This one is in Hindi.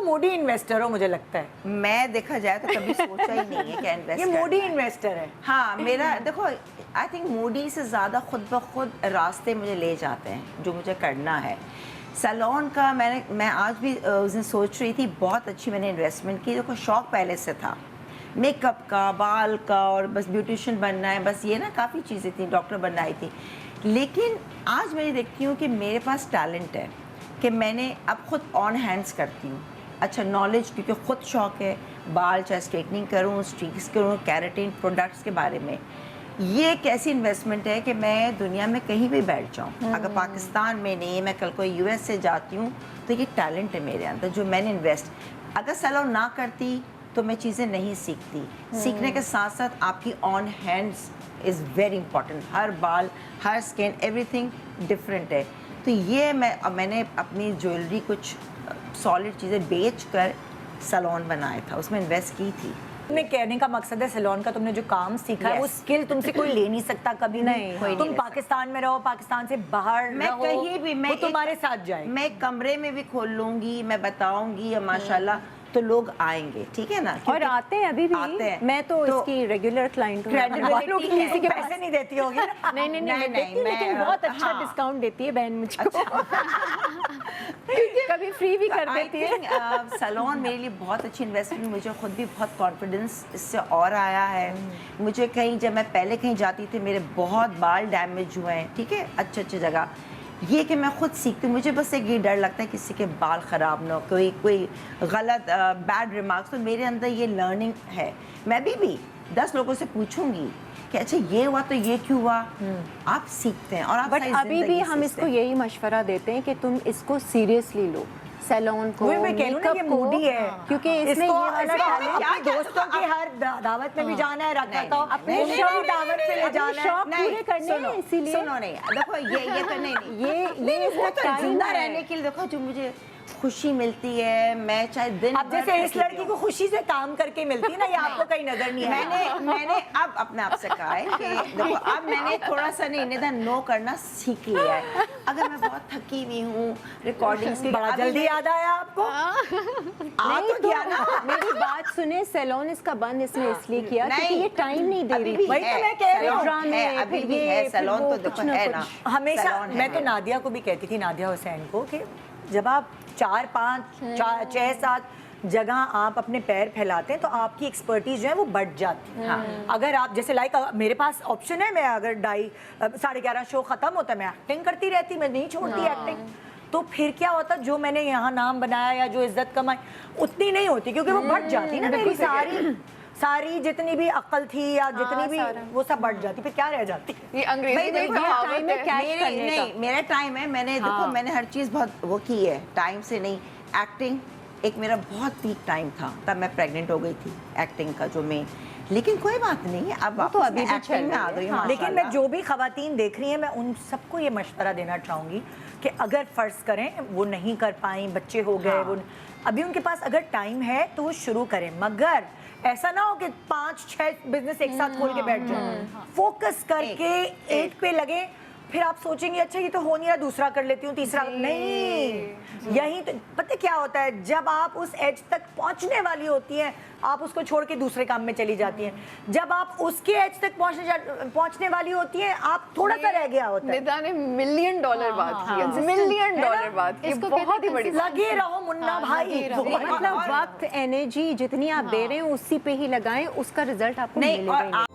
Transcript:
मूडी इन्वेस्टर हो मुझे लगता है। मैं देखा जाए तो कभी सोचा ही नहीं है कि इन्वेस्ट ये मूडी इन्वेस्टर है। हाँ, मेरा देखो आई थिंक मूडी से ज़्यादा खुद ब खुद रास्ते मुझे ले जाते हैं जो मुझे करना है। सैलून का मैं आज भी उस दिन सोच रही थी, बहुत अच्छी मैंने इन्वेस्टमेंट की। देखो शौक पहले से था मेकअप का, बाल का, और बस ब्यूटिशियन बनना है, बस ये ना काफ़ी चीज़ें थी, डॉक्टर बनना ही थी। लेकिन आज मैं देखती हूँ कि मेरे पास टैलेंट है कि मैंने अब खुद ऑन हैंड्स करती हूँ। अच्छा नॉलेज, क्योंकि ख़ुद शौक है, बाल चाहे स्ट्रेटनिंग करूँ, स्ट्रीक्स करूँ, कैरेटिन प्रोडक्ट्स के बारे में। ये एक ऐसी इन्वेस्टमेंट है कि मैं दुनिया में कहीं भी बैठ जाऊँ, अगर पाकिस्तान में नहीं, मैं कल को यूएस से जाती हूँ, तो ये टैलेंट है मेरे अंदर जो मैंने इन्वेस्ट। अगर सैलून ना करती तो मैं चीज़ें नहीं सीखती। सीखने के साथ साथ आपकी on hands is very important. हर बाल, हर स्किन, एवरीथिंग डिफरेंट है। तो ये मैंने अपनी ज्वेलरी कुछ सॉलिड चीज़ें बेच कर सैलून बनाया था, उसमें इन्वेस्ट की थी। तुमने कहने का मकसद है सैलून का, तुमने जो काम सीखा है वो स्किल तुमसे कोई ले नहीं सकता कभी नहीं। तुम पाकिस्तान में रहो, पाकिस्तान से बाहर मैं रहो, कहीं भी, मैं तुम्हारे साथ जाए। मैं कमरे में भी खोल लूंगी, मैं बताऊंगी, माशाल्लाह तो लोग आएंगे, ठीक है ना। और आते हैं अभी भी आते हैं। मैं तो इसकी रेगुलर क्लाइंट हूँ। किसी के पैसे नहीं देती होगी ना। नहीं मैं देती हूँ, लेकिन बहुत अच्छा डिस्काउंट देती है बहन मुझको। कभी फ्री भी कर देती है। सैलून मेरे लिए बहुत अच्छी इन्वेस्टमेंट, मुझे खुद भी बहुत कॉन्फिडेंस इससे और आया है। मुझे कहीं, जब मैं पहले कहीं जाती थी, मेरे बहुत बाल डैमेज हुए हैं, ठीक है, अच्छी जगह। ये कि मैं खुद सीखती हूँ, मुझे बस एक ये डर लगता है किसी के बाल ख़राब ना हो, कोई गलत बैड रिमार्क्स। तो मेरे अंदर ये लर्निंग है। मैं भी 10 लोगों से पूछूंगी कि अच्छा ये हुआ तो ये क्यों हुआ। आप सीखते हैं और आप बट अभी भी हम इसको यही मशवरा देते हैं कि तुम इसको सीरियसली लो, सैलून को, मेकअप को, क्योंकि इसमें ये वाला टैलेंट दोस्तों की हर दावत में भी जाना है, रखा तो अपने दावत पे ले जाना है, पूरे करने हैं, इसीलिए सुनो नहीं, देखो ये तो नहीं, ये वो तो जिंदा रहने के लिए, देखो जो मुझे खुशी मिलती है, मैं चाहे दिन अब जैसे इस लड़की को खुशी से काम करके मिलती है ना, ये आपको कहीं नजर नहीं है। मैंने अब अपने आप से कहा है कि देखो अब मैंने थोड़ा सा नहीं, निदान नो करना सीख लिया है। अगर मैं बहुत थकी हुई हूँ रिकॉर्डिंग्स की, बड़ा जल्दी याद आया आपको। नहीं तो क्या ना, मेरी बात सुने, सैलून इसका बंद इसने इसलिए किया क्योंकि ये टाइम नहीं दे रही। वही तो मैं कह रही हूँ, ड्रामे अभी भी है, सैलून तो देखो है ना हमेशा। मैं तो नादिया को भी कहती थी, नादिया हुसैन को, कि जब आप 4, 5, 6, 7 जगह आप अपने पैर फैलाते हैं तो आपकी एक्सपर्टीज जो है वो बढ़ जाती है। अगर आप जैसे मेरे पास ऑप्शन है, मैं अगर 11:30 शो खत्म होता है, मैं एक्टिंग करती रहती, मैं नहीं छोड़ती एक्टिंग। तो फिर क्या होता, जो मैंने यहाँ नाम बनाया या जो इज्जत कमाई उतनी नहीं होती, क्योंकि वो बढ़ जाती ना, मेरी सारी जितनी भी अक्ल थी या जितनी भी वो सब बढ़ जाती, फिर क्या रह जाती। ये अंग्रेजी में टाइम है कैच करने का। नहीं, मेरा टाइम है, मैंने देखो मैंने हर चीज़ बहुत वो की है, टाइम से नहीं। एक्टिंग एक मेरा बहुत पीक टाइम था, तब मैं प्रेग्नेंट हो गई थी एक्टिंग का जो मैं, लेकिन कोई बात नहीं है, अब तो अभी एक्टिंग में आ गई हूँ। लेकिन मैं जो भी खवातीन देख रही हैं, मैं उन सबको ये मशवरा देना चाहूँगी कि अगर फ़र्ज़ करें वो नहीं कर पाई, बच्चे हो गए, वो अभी उनके पास अगर टाइम है तो वो शुरू करें, मगर ऐसा ना हो कि 5-6 बिजनेस एक साथ खोल के बैठ जाए। फोकस करके एक पे लगे, फिर आप सोचेंगे अच्छा ये तो हो नहीं रहा, दूसरा कर लेती हूँ, तीसरा नहीं। यही तो पता क्या होता है, जब आप उस एज तक पहुंचने वाली होती हैं, आप उसको छोड़ के दूसरे काम में चली जाती हैं। जब आप उसके एज तक पहुंचने वाली होती हैं, आप थोड़ा सा रह गया होता है। निदा ने $1 मिलियन बात की, $1 मिलियन बात की, बहुत ही बड़ी। लगे रहो मुन्ना भाई, मतलब वक्त, एनर्जी जितनी आप दे रहे हैं उसी पे ही लगाएं, उसका रिजल्ट आपको नहीं। और